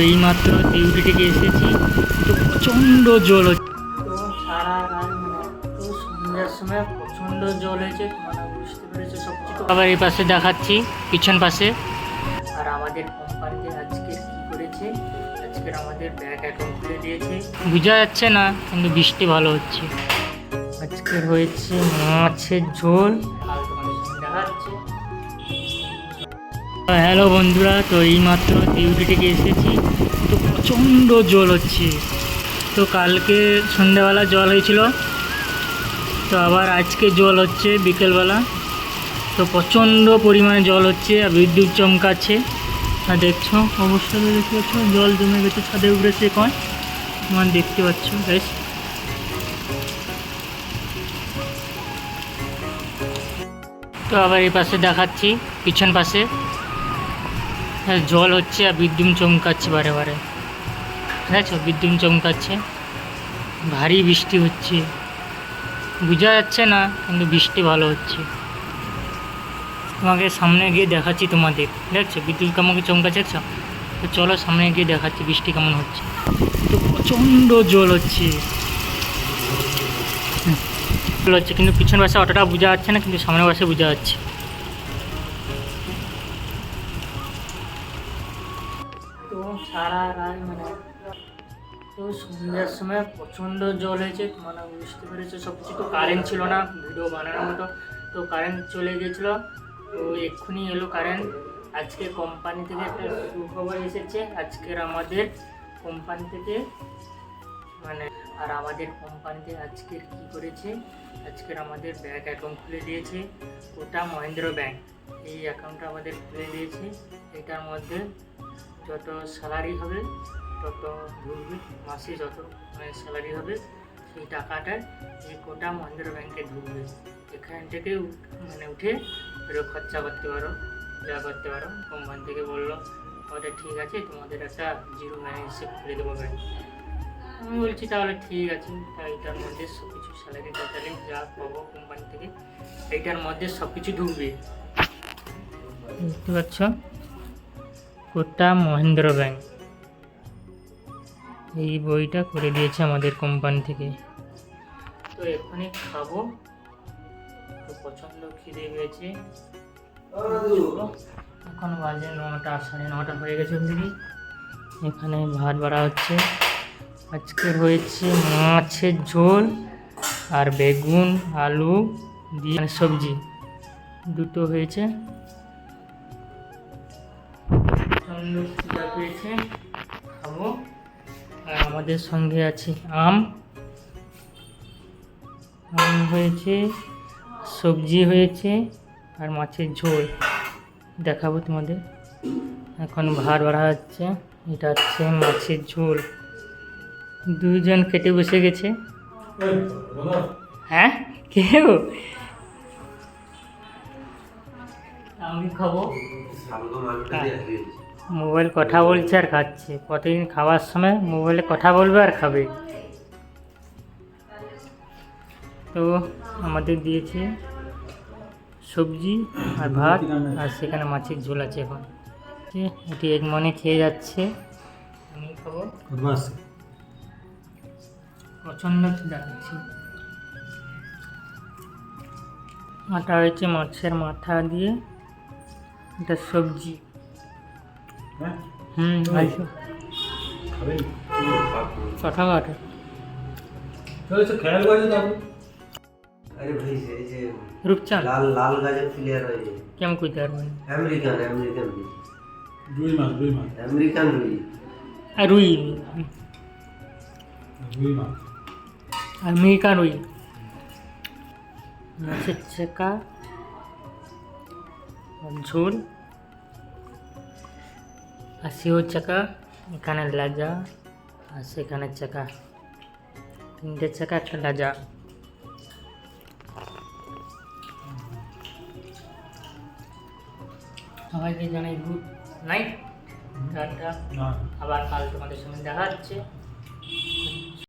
এইমাত্র ডিউটি থেকে এসেছি, তো প্রচণ্ড জল হচ্ছে। তো সারা রাত তো সন্ধ্যার সময় প্রচণ্ড জল হয়েছে, মানে বুঝতে পেরেছে সব কিছু। আবার এই পাশে দেখাচ্ছি, পিছন পাশে। আর আমাদের কোম্পানিতে আজকে কী করেছে, আজকের আমাদের ব্যাংক অ্যাকাউন্ট খুলে দিয়েছে। বোঝা যাচ্ছে না, কিন্তু বৃষ্টি ভালো হচ্ছে। আজকের হয়েছে মাছের ঝোল, আর তোমাদের সঙ্গে দেখাচ্ছে। হ্যালো বন্ধুরা, তো এইমাত্র ডিউটি থেকে এসেছি, তো প্রচণ্ড জল হচ্ছে। তো কালকে সন্ধ্যাবেলা জল হয়েছিল, তো আবার আজকে জল হচ্ছে বিকেলবেলা। তো প্রচণ্ড পরিমাণে জল হচ্ছে আর বিদ্যুৎ চমকাচ্ছে। আর দেখছো অবশ্যই দেখতে পাচ্ছ, জল জমে গেছে ছাদে উঠেছে। এখন তোমার দেখতে পাচ্ছ বেশ। তো আবার এই পাশে দেখাচ্ছি, পিছন পাশে জল হচ্ছে আর বিদ্যুৎ চমকাচ্ছে বারে বারে। দেখছো বিদ্যুৎ চমকাচ্ছে, ভারী বৃষ্টি হচ্ছে। বোঝা যাচ্ছে না, কিন্তু বৃষ্টি ভালো হচ্ছে। তোমাকে সামনে গিয়ে দেখাচ্ছি তোমাদের, দেখছো বিদ্যুৎ কেমন চমকাচ্ছে, দেখছো? তো চলো সামনে গিয়ে দেখাচ্ছি বৃষ্টি কেমন হচ্ছে। তো প্রচণ্ড জল হচ্ছে, কিন্তু পিছন পাশে অতটা বোঝা যাচ্ছে না, কিন্তু সামনের পাশে বোঝা যাচ্ছে। তো সারা রাত তো সন্ধ্যার সময় প্রচণ্ড জল হয়েছে, মানে বুঝতে পেরেছে সব কিছু। তো কারেন্ট ছিল না ভিডিও বানানোর মতো, তো কারেন্ট চলে গেছিলো। তো এক্ষুনি এলো কারেন্ট। আজকে কোম্পানি থেকে একটা সুখবর এসেছে, আজকের আমাদের কোম্পানি থেকে আর আমাদের কোম্পানিতে আজকের কী করেছে, আজকের আমাদের ব্যাংক অ্যাকাউন্ট খুলে দিয়েছে। ওটা মহেন্দ্র ব্যাংক, এই অ্যাকাউন্টটা আমাদের খুলে দিয়েছে। এটার মধ্যে যত স্যালারি হবে তত ঢুকবে, মাসে যত স্যালারি হবে সেই টাকাটা এই কোটা মহেন্দ্র ব্যাংকে ঢুকবে। এখান থেকে উঠে খরচা করতে পারো, যা করতে পারো। কোম্পানি থেকে বললো ওটা ঠিক আছে, তোমাদের একটা জিরো ব্যালেন্স হিসেবে খুলে দেবো ব্যাংক। আমি বলছি তাহলে ঠিক আছে। তাই এটার মধ্যে সব কিছু স্যালারি টালারি যা পাবো কোম্পানি থেকে এইটার মধ্যে সব কিছু ঢুকবে। দেখতে পাচ্ছ কোটা মহেন্দ্র ব্যাংক, এই বইটা করে দিয়েছে আমাদের কোম্পানি থেকে। তো এখনই খাবো, তো প্রচণ্ড খিদে পেয়েছে। এখন বাজে 9টা, 9:30 হয়ে গেছে ওদিকে। এখানে ভাত বাড়া হচ্ছে। আজকে হয়েছে মাছের ঝোল আর বেগুন আলু দিয়ে সবজি দুটো হয়েছে। প্রচণ্ড খিদে পেয়েছে, খাবো। আর আমাদের সঙ্গে আছে আম হয়েছে, সবজি হয়েছে আর মাছের ঝোল দেখাবো তোমাদের। এখন ভাত বাড়া হচ্ছে, এটা হচ্ছে মাছের ঝোল। দুজন খেতে বসে গেছে। হ্যাঁ কেউ? আমি খাবো। মোবাইল কথা বলছে আর খাচ্ছে। প্রতিদিন খাওয়ার সময় মোবাইলে কথা বলবে আর খাবে। তো আমাদের দিয়েছে সবজি আর ভাত, আর সেখানে মাছের ঝোল আছে। এখন এটি এক মনে খেয়ে যাচ্ছে, আমি খাবো। প্রচণ্ড খিদে লাগছে। আটা হয়েছে মাছের মাথা দিয়ে, এটা সবজি। কথা কাটে রূপচাঁদ লাল লাল গাজর প্লেয়ার হয় কেমন কইতে পারবেন? আমেরিকান আমেরিকান রুই মাছ আমেরিকান রুই আর রুই মাছ আমেরিকান রুই মাছের চাকা ঝোল আর সেও চাকা, এখানে লাজা আর সেখানে চাকা, 3টে চাকা একটা লাজা। সবাইকে জানাই গুড নাইট, টাটা। আবার কাল তোমাদের সঙ্গে দেখা হচ্ছে।